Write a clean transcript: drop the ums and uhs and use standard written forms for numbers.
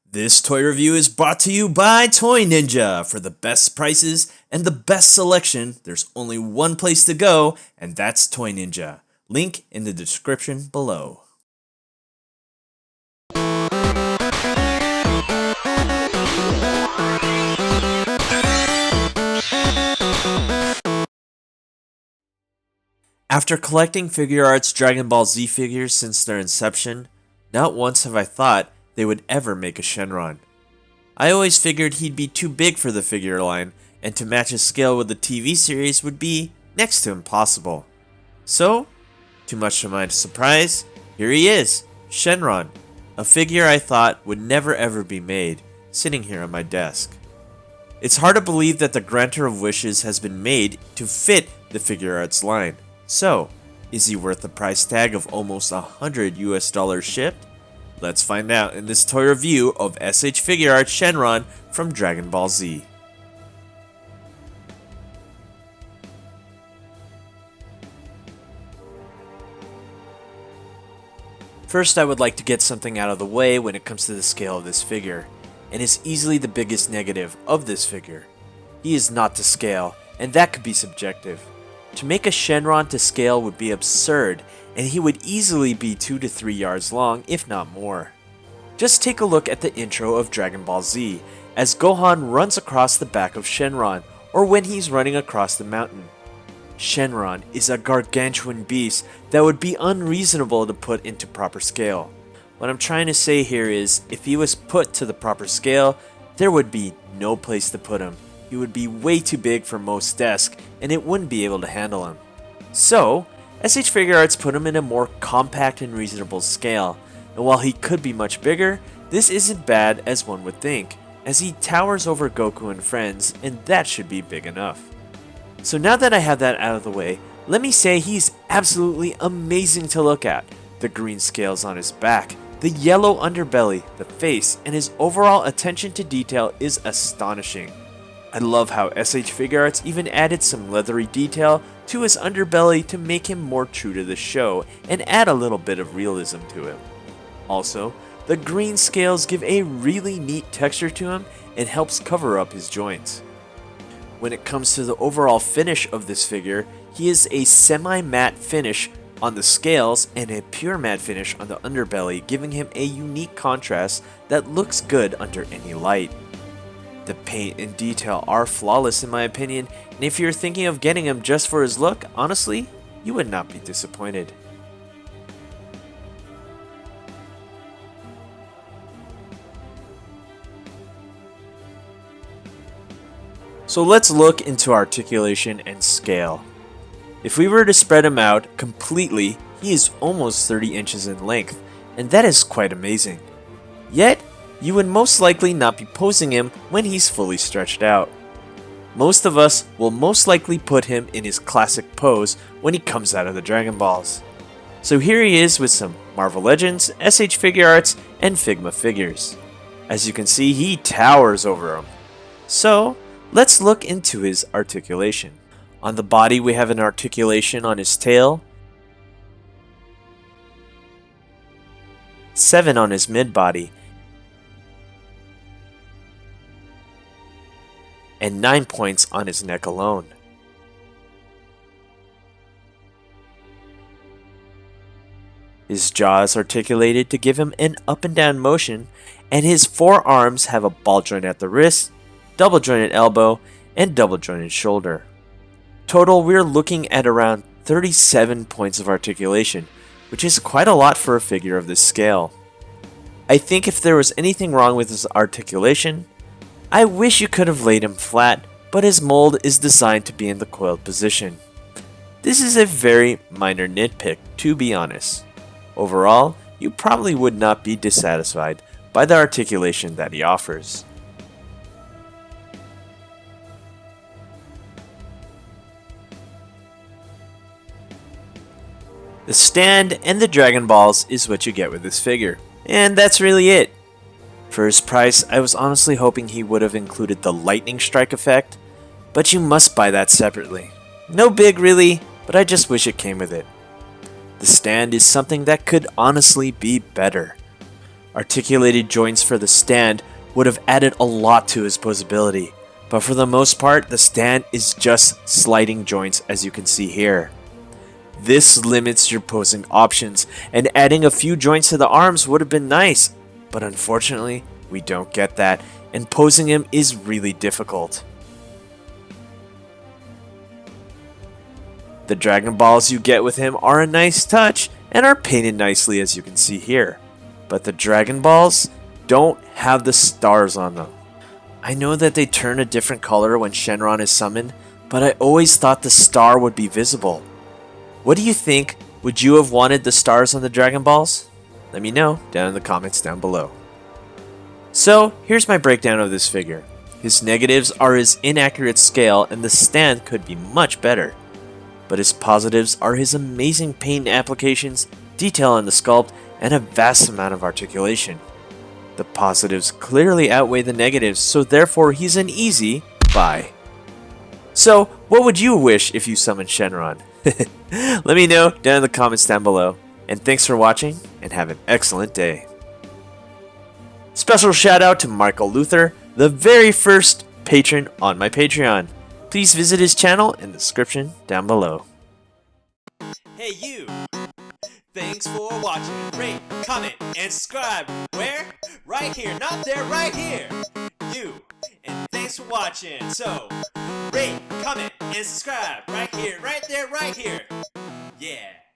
This toy review is brought to you by Toy Ninja. For the best prices and the best selection, there's only one place to go, and that's Toy Ninja. Link in the description below. After collecting Figuarts Dragonball Z figures since their inception, not once have I thought they would ever make a Shenron. I always figured he'd be too big for the figure line, and to match his scale with the TV series would be next to impossible. So, too much to my surprise, here he is, Shenron, a figure I thought would never ever be made, sitting here on my desk. It's hard to believe that the Granter of Wishes has been made to fit the Figuarts line. So, is he worth the price tag of almost $100 shipped? Let's find out in this toy review of SH Figuarts Shenron from Dragonball Z. First, I would like to get something out of the way when it comes to the scale of this figure, and it's easily the biggest negative of this figure. He is not to scale, and that could be subjective. To make a Shenron to scale would be absurd, and he would easily be 2 to 3 yards long, if not more. Just take a look at the intro of Dragon Ball Z, as Gohan runs across the back of Shenron, or when he's running across the mountain. Shenron is a gargantuan beast that would be unreasonable to put into proper scale. What I'm trying to say here is, if he was put to the proper scale, there would be no place to put him. He would be way too big for most desks, and it wouldn't be able to handle him. So, SH Figuarts put him in a more compact and reasonable scale, and while he could be much bigger, this isn't bad as one would think, as he towers over Goku and friends, and that should be big enough. So now that I have that out of the way, let me say he's absolutely amazing to look at. The green scales on his back, the yellow underbelly, the face, and his overall attention to detail is astonishing. I love how SH Figuarts even added some leathery detail to his underbelly to make him more true to the show and add a little bit of realism to him. Also, the green scales give a really neat texture to him and helps cover up his joints. When it comes to the overall finish of this figure, he is a semi-matte finish on the scales and a pure matte finish on the underbelly, giving him a unique contrast that looks good under any light. The paint and detail are flawless in my opinion, and if you're thinking of getting him just for his look, honestly, you would not be disappointed. So let's look into articulation and scale. If we were to spread him out completely, he is almost 30 inches in length, and that is quite amazing. Yet, you would most likely not be posing him when he's fully stretched out. Most of us will most likely put him in his classic pose when he comes out of the Dragon Balls. So here he is with some Marvel Legends, SH Figuarts, and Figma figures. As you can see, he towers over them. So, let's look into his articulation. On the body we have an articulation on his tail, 7 on his mid-body, and 9 points on his neck alone. His jaw is articulated to give him an up and down motion, and his forearms have a ball joint at the wrist, double jointed elbow, and double jointed shoulder. Total, we're looking at around 37 points of articulation, which is quite a lot for a figure of this scale. I think if there was anything wrong with his articulation, I wish you could have laid him flat, but his mold is designed to be in the coiled position. This is a very minor nitpick, to be honest. Overall, you probably would not be dissatisfied by the articulation that he offers. The stand and the Dragon Balls is what you get with this figure, and that's really it. For his price, I was honestly hoping he would have included the lightning strike effect, but you must buy that separately. No big really, but I just wish it came with it. The stand is something that could honestly be better. Articulated joints for the stand would have added a lot to his posability, but for the most part, the stand is just sliding joints as you can see here. This limits your posing options, and adding a few joints to the arms would have been nice, but unfortunately, we don't get that, and posing him is really difficult. The Dragon Balls you get with him are a nice touch, and are painted nicely as you can see here, but the Dragon Balls don't have the stars on them. I know that they turn a different color when Shenron is summoned, but I always thought the star would be visible. What do you think? Would you have wanted the stars on the Dragon Balls? Let me know down in the comments down below. So, here's my breakdown of this figure. His negatives are his inaccurate scale and the stand could be much better. But his positives are his amazing paint applications, detail on the sculpt, and a vast amount of articulation. The positives clearly outweigh the negatives, so therefore he's an easy buy. So, what would you wish if you summoned Shenron? Let me know down in the comments down below. And thanks for watching, and have an excellent day. Special shout out to Michael Luther, the very first patron on my Patreon. Please visit his channel in the description down below. Hey you! Thanks for watching. Rate, comment, and subscribe. Where? Right here, not there, right here. You. And thanks for watching. So, rate, comment, and subscribe. Right here, right there, right here. Yeah.